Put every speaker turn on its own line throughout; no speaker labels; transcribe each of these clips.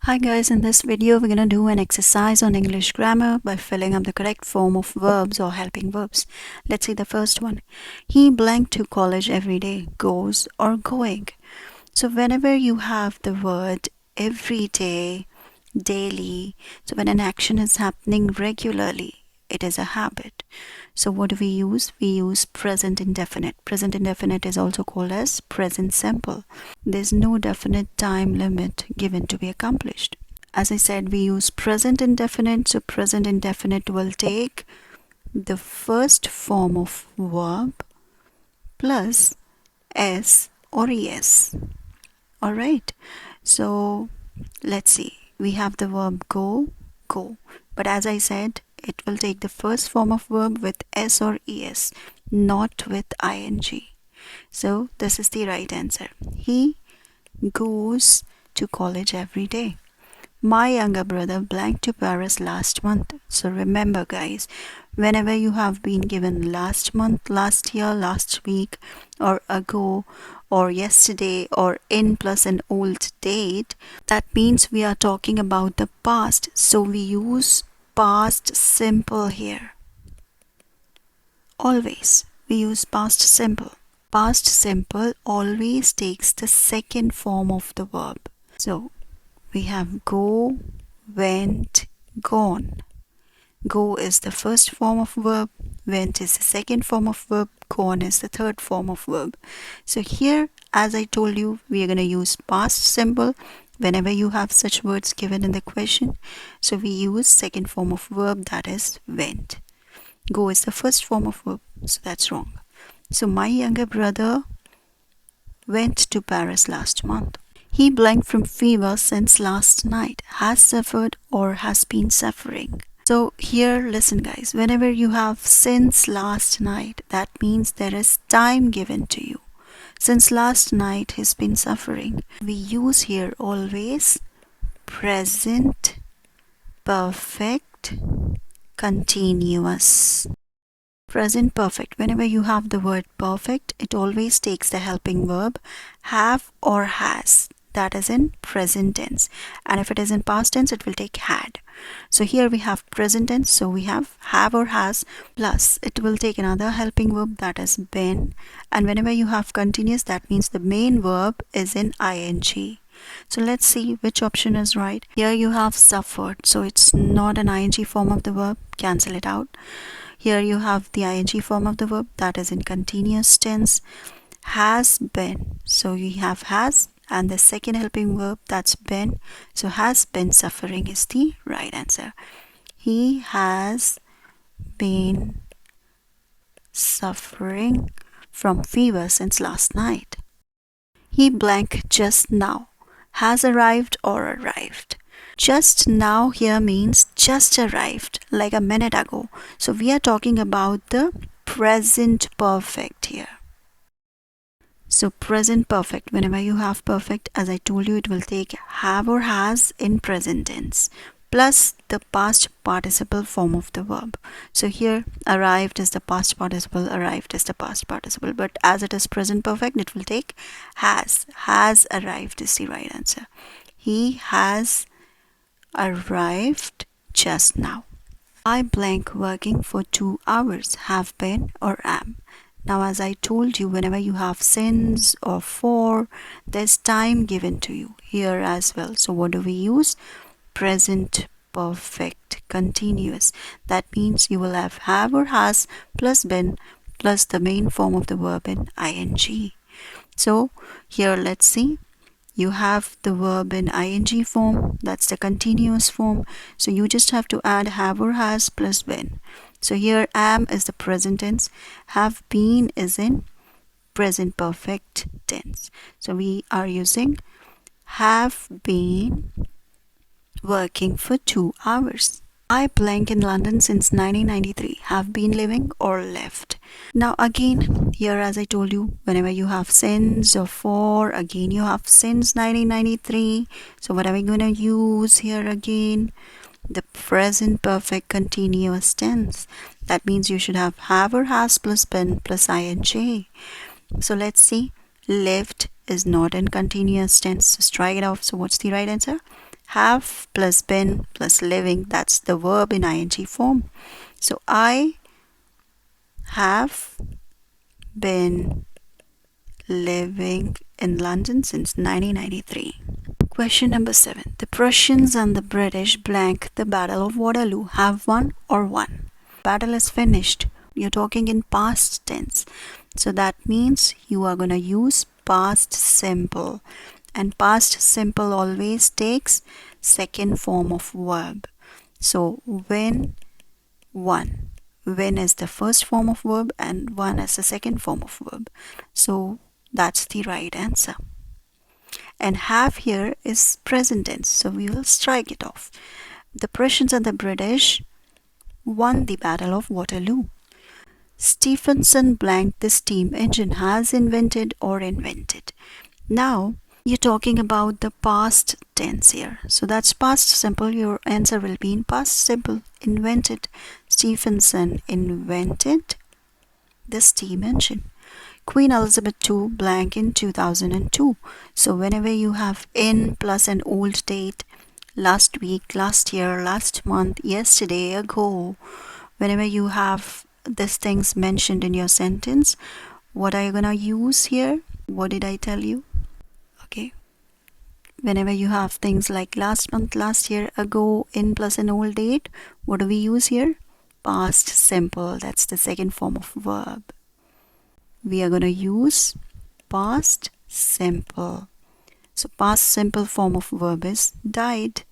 Hi guys, in this video we're going to do an exercise on English grammar by filling up the correct form of verbs or helping verbs. Let's see the first one. He blank to college every day, goes or going. So whenever you have the word every day, daily, so when an action is happening regularly, it is a habit. So what do we use? We use present indefinite. Present indefinite is also called as present simple. There's no definite time limit given to be accomplished. As I said, we use present indefinite. So present indefinite will take the first form of verb plus s or es. Alright, so let's see. We have the verb go, go. But as I said, it will take the first form of verb with s or es, not with ing. So this is the right answer. He goes to college every day. My younger brother blanked to Paris last month. So remember guys, whenever you have been given last month, last year, last week, or ago, or yesterday, or in plus an old date, that means we are talking about the past. So we use past simple here. Always we use past simple. Past simple always takes the second form of the verb. So we have go, went, gone. Go is the first form of verb, went is the second form of verb, gone is the third form of verb. So here, as I told you, we are going to use past simple whenever you have such words given in the question. So we use second form of verb, that is went. Go is the first form of verb, so that's wrong. So my younger brother went to Paris last month. He blanked from fever since last night, has suffered or has been suffering. So here, listen guys, whenever you have since last night, that means there is time given to you. Since last night he's been suffering. We use here always present perfect continuous. Present perfect. Whenever you have the word perfect, it always takes the helping verb have or has. That is in present tense. And if it is in past tense, it will take had. So here we have present tense. So we have or has plus it will take another helping verb, that is been. And whenever you have continuous, that means the main verb is in ing. So let's see which option is right. Here you have suffered. So it's not an ing form of the verb. Cancel it out. Here you have the ing form of the verb, that is in continuous tense. Has been. So you have has and the second helping verb, that's been. So has been suffering is the right answer. He has been suffering from fever since last night. He blank just now. Has arrived or arrived. Just now here means just arrived, like a minute ago. So we are talking about the present perfect here. So present perfect, whenever you have perfect, as I told you, it will take have or has in present tense plus the past participle form of the verb. So here arrived is the past participle, arrived is the past participle, but as it is present perfect, it will take has arrived is the right answer. He has arrived just now. I blank working for 2 hours, have been or am. Now as I told you, whenever you have since or for, there's time given to you here as well. So what do we use? Present perfect continuous. That means you will have or has plus been plus the main form of the verb in ing. So here let's see. You have the verb in ing form, that's the continuous form. So you just have to add have or has plus been. So here am is the present tense, have been is in present perfect tense. So we are using have been working for 2 hours. I blank in London since 1993, have been living or left. Now again, here as I told you, whenever you have since or for, again you have since 1993. So what are we going to use here again? The present perfect continuous tense. That means you should have or has plus been plus ing. So let's see. Lived is not in continuous tense. So strike it off. So what's the right answer? Have plus been plus living, that's the verb in ing form. So I have been living in London since 1993. Question number 7. The Prussians and the British blank the Battle of Waterloo have won or won. Battle is finished. You're talking in past tense. So that means you are going to use past simple. And past simple always takes second form of verb. So win, won. Win is the first form of verb and won is the second form of verb. So that's the right answer. And have here is present tense, so we will strike it off. The Prussians and the British won the Battle of Waterloo. Stephenson blanked the steam engine has invented or invented. Now you're talking about the past tense here, so that's past simple. Your answer will be in past simple. Invented. Stephenson invented the steam engine. Queen Elizabeth II blank in 2002. So whenever you have in plus an old date, last week, last year, last month, yesterday, ago, whenever you have these things mentioned in your sentence, what are you gonna use here? What did I tell you? Okay. Whenever you have things like last month, last year, ago, in plus an old date, what do we use here? Past simple. That's the second form of verb. We are going to use past simple. So past simple form of verb is died.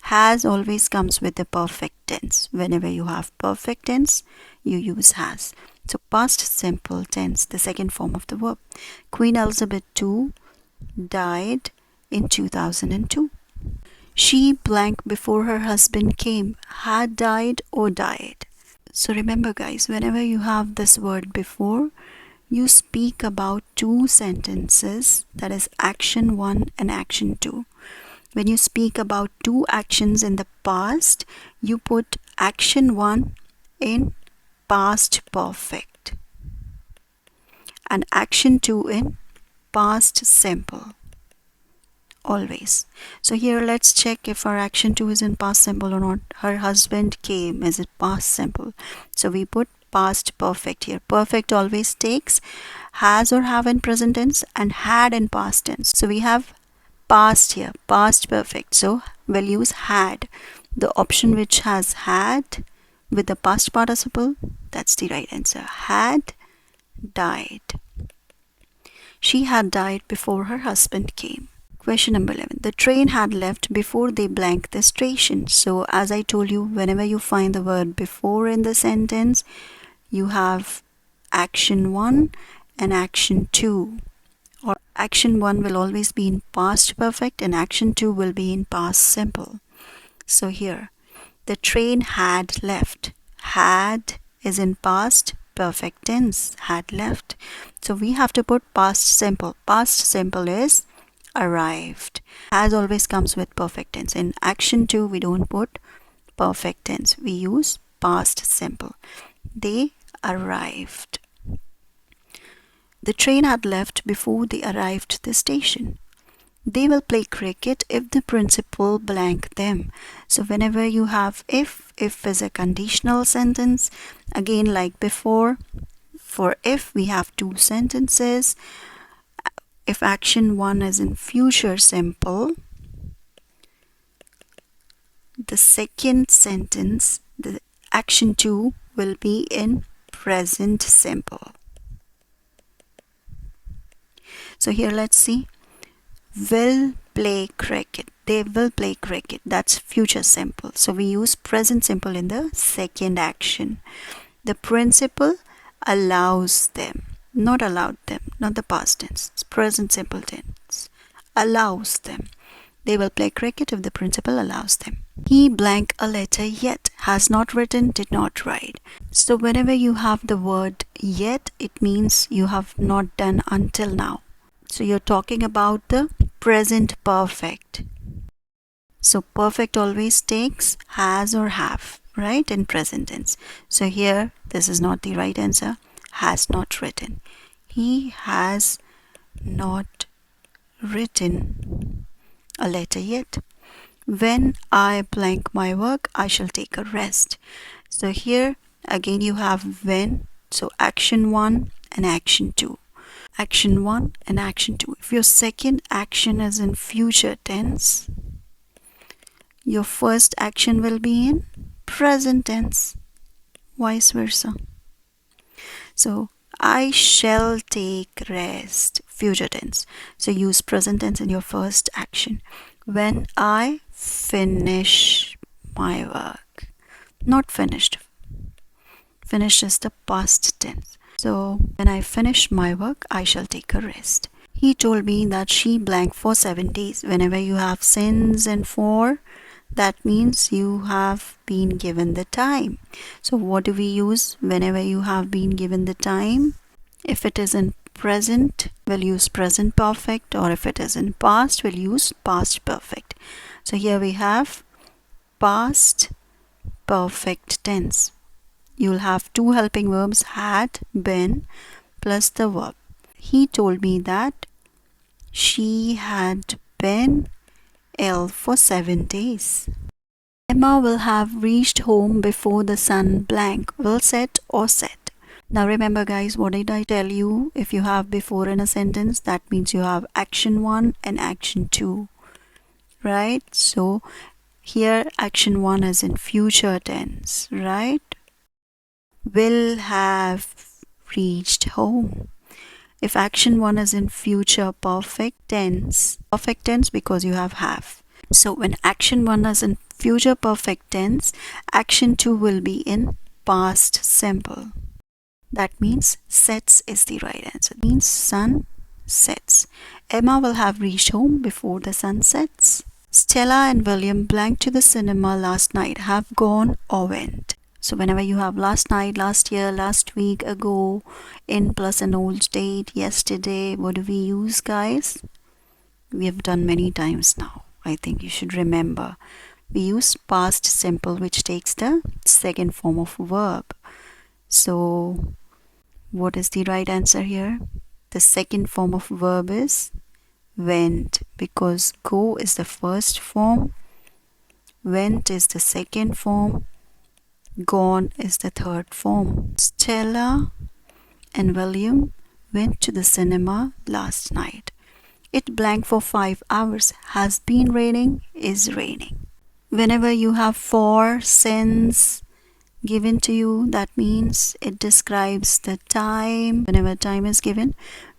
Has always comes with the perfect tense. Whenever you have perfect tense, you use has. So past simple tense, the second form of the verb. Queen Elizabeth II died in 2002. She blank before her husband came, had died or died. So remember guys, whenever you have this word before, you speak about two sentences, that is action 1 and action 2. When you speak about two actions in the past, you put action 1 in past perfect and action 2 in past simple. Always. So here let's check if our action 2 is in past simple or not. Her husband came, is it past simple? So we put past perfect here. Perfect always takes has or have in present tense and had in past tense. So we have past here, past perfect. So we'll use had. The option which has had with the past participle, that's the right answer. Had died. She had died before her husband came. Question number 11. The train had left before they blank the station. So as I told you, whenever you find the word before in the sentence, you have action 1 and action 2. Or action 1 will always be in past perfect and action 2 will be in past simple. So here, the train had left. Had is in past perfect tense. Had left. So we have to put past simple. Past simple is arrived. Has always comes with perfect tense. In action 2, we don't put perfect tense. We use past simple. They arrived. The train had left before they arrived the station. They will play cricket if the principal blank them. So whenever you have if is a conditional sentence, again like before, for if we have two sentences. If action 1 is in future simple, the second sentence, the action 2 will be in present simple. So here let's see. Will play cricket. They will play cricket. That's future simple. So we use present simple in the second action. The principal allows them. Not allowed them, not the past tense. It's present simple tense. Allows them. They will play cricket if the principal allows them. He blank a letter yet. Has not written, did not write. So whenever you have the word yet, it means you have not done until now. So you're talking about the present perfect. So perfect always takes has or have, right, in present tense. So here, this is not the right answer. Has not written. He has not written a letter yet. When I blank my work, I shall take a rest. So here again you have when, so action 1 and action 2. Action 1 and action 2. If your second action is in future tense, your first action will be in present tense, vice versa. So I shall take rest, future tense. So use present tense in your first action. When I finish my work. Not finished. Finished is the past tense. So when I finish my work, I shall take a rest. He told me that she blank for 7 days. Whenever you have since and for, that means you have been given the time. So what do we use whenever you have been given the time? If it is in present, we'll use present perfect, or if it is in past, we'll use past perfect. So here we have past perfect tense. You'll have two helping verbs, had, been, plus the verb. He told me that she had been ill for 7 days. Emma will have reached home before the sun blank will set or set. Now remember guys, what did I tell you? If you have before in a sentence, that means you have action 1 and action 2. Right? So here action 1 is in future tense, right? Will have reached home. If action 1 is in future perfect tense because you have. So when action 1 is in future perfect tense, action 2 will be in past simple. That means sets is the right answer. It means sun sets. Emma will have reached home before the sun sets. Stella and William blank to the cinema last night have gone or went. So whenever you have last night, last year, last week, ago, in plus an old date, yesterday, what do we use guys? We have done many times now. I think you should remember. We use past simple, which takes the second form of verb. So what is the right answer here? The second form of verb is went, because go is the first form, went is the second form, gone is the third form. Stella and William went to the cinema last night. It blank for 5 hours. Has been raining, is raining. Whenever you have for, since given to you, that means it describes the time. Whenever time is given,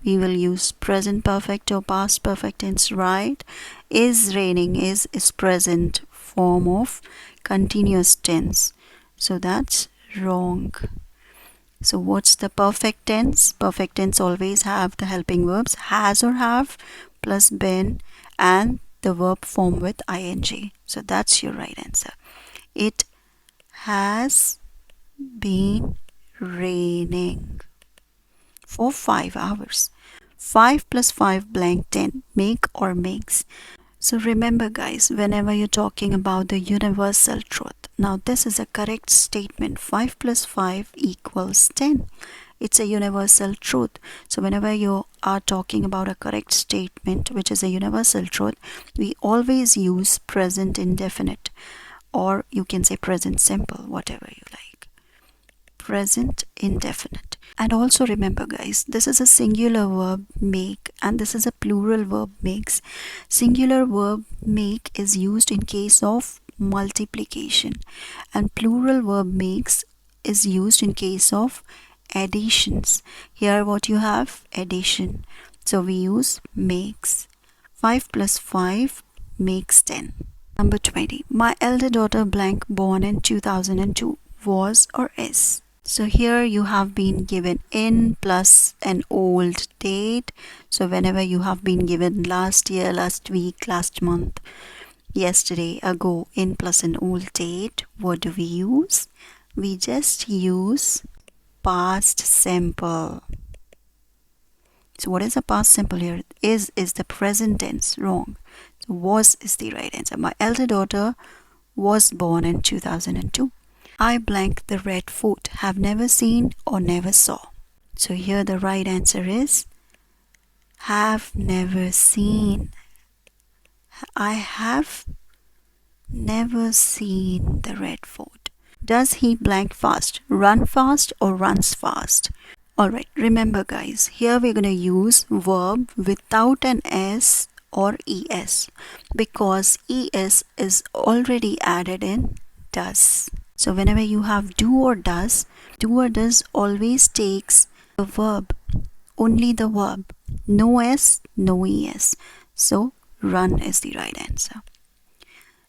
we will use present perfect or past perfect tense, right? Is raining is present form of continuous tense. So that's wrong. So what's the perfect tense? Perfect tense always have the helping verbs has or have plus been and the verb form with ing. So that's your right answer. It has been raining for 5 hours. 5 plus 5 blank 10. Make or makes. So remember guys, whenever you're talking about the universal truth, now this is a correct statement. 5 plus 5 equals 10. It's a universal truth. So whenever you are talking about a correct statement, which is a universal truth, we always use present indefinite, or you can say present simple, whatever you like. Present indefinite. And also remember guys, this is a singular verb make and this is a plural verb makes. Singular verb make is used in case of multiplication and plural verb makes is used in case of additions. Here what you have? Addition. So we use makes. 5 plus 5 makes 10. Number 20. My elder daughter blank born in 2002 was or is. So here you have been given in plus an old date. So whenever you have been given last year, last week, last month, yesterday, ago, in plus an old date, what do we use? We just use past simple. So what is a past simple here? Is the present tense. Wrong. So was is the right answer. My elder daughter was born in 2002. I blank the red fort. Have never seen or never saw. So here the right answer is have never seen. I have never seen the red fort. Does he blank fast, run fast or runs fast? Alright, remember guys, here we're going to use verb without an S or ES because ES is already added in does. So whenever you have do or does always takes the verb, only the verb, no S, no ES. So run is the right answer.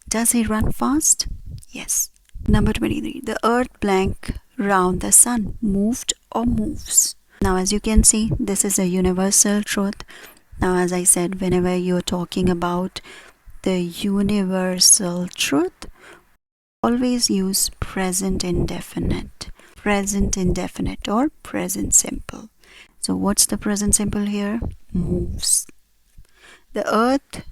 Does he run fast? Yes. Number 23. The earth blank round the sun moved or moves. Now as you can see, this is a universal truth. Now as I said, whenever you're talking about the universal truth, always use present indefinite or present simple. So what's the present simple here? Moves. The earth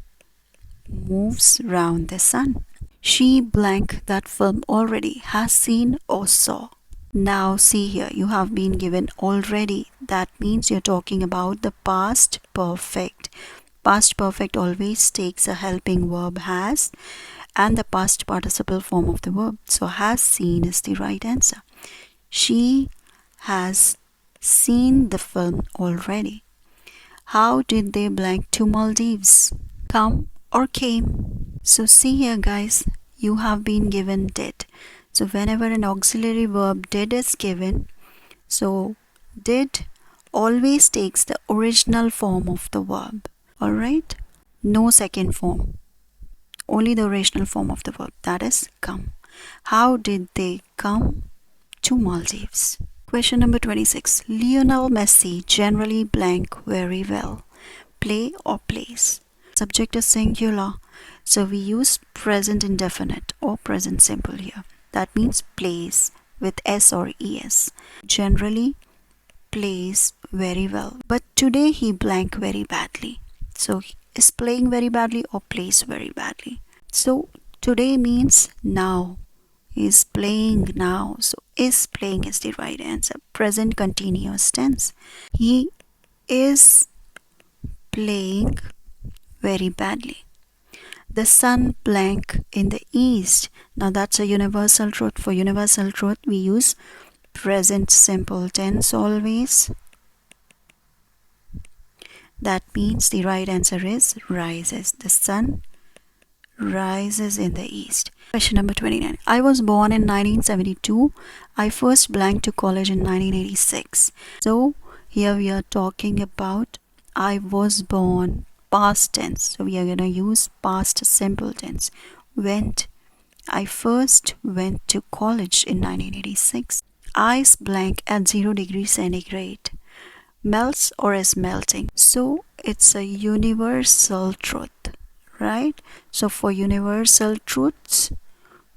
moves round the sun. She blank that film already has seen or saw. Now see here, you have been given already. That means you're talking about the past perfect. Past perfect always takes a helping verb has and the past participle form of the verb. So has seen is the right answer. She has seen the film already. How did they blank to Maldives? Come or came? So see here guys, you have been given did. So whenever an auxiliary verb did is given, so did always takes the original form of the verb. Alright? No second form. Only the original form of the verb, that is come. How did they come to Maldives? Question number 26. Lionel Messi generally blank very well. Play or plays. Subject is singular, so we use present indefinite or present simple here. That means plays with S or ES. Generally plays very well. But today he blank very badly. So he is playing very badly or plays very badly. So today means now. He is playing now. So is playing is the right answer. Present continuous tense. He is playing very badly. The sun blank in the east. Now that's a universal truth. For universal truth we use present simple tense always. That means the right answer is rises. The sun rises in the east. Question number 29. I was born in 1972. I first blanked to college in 1986. So here we are talking about I was born past tense. So we are going to use past simple tense. Went. I first went to college in 1986. Ice blank at 0 degrees centigrade. Melts or is melting. So it's a universal truth. Right? So for universal truths,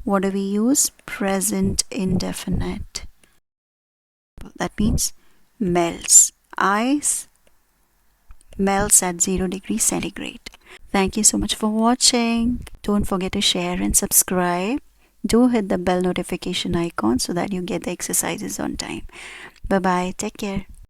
what do we use? Present indefinite. That means melts. Ice melts at 0 degrees centigrade. Thank you so much for watching. Don't forget to share and subscribe. Do hit the bell notification icon so that you get the exercises on time. Bye bye. Take care.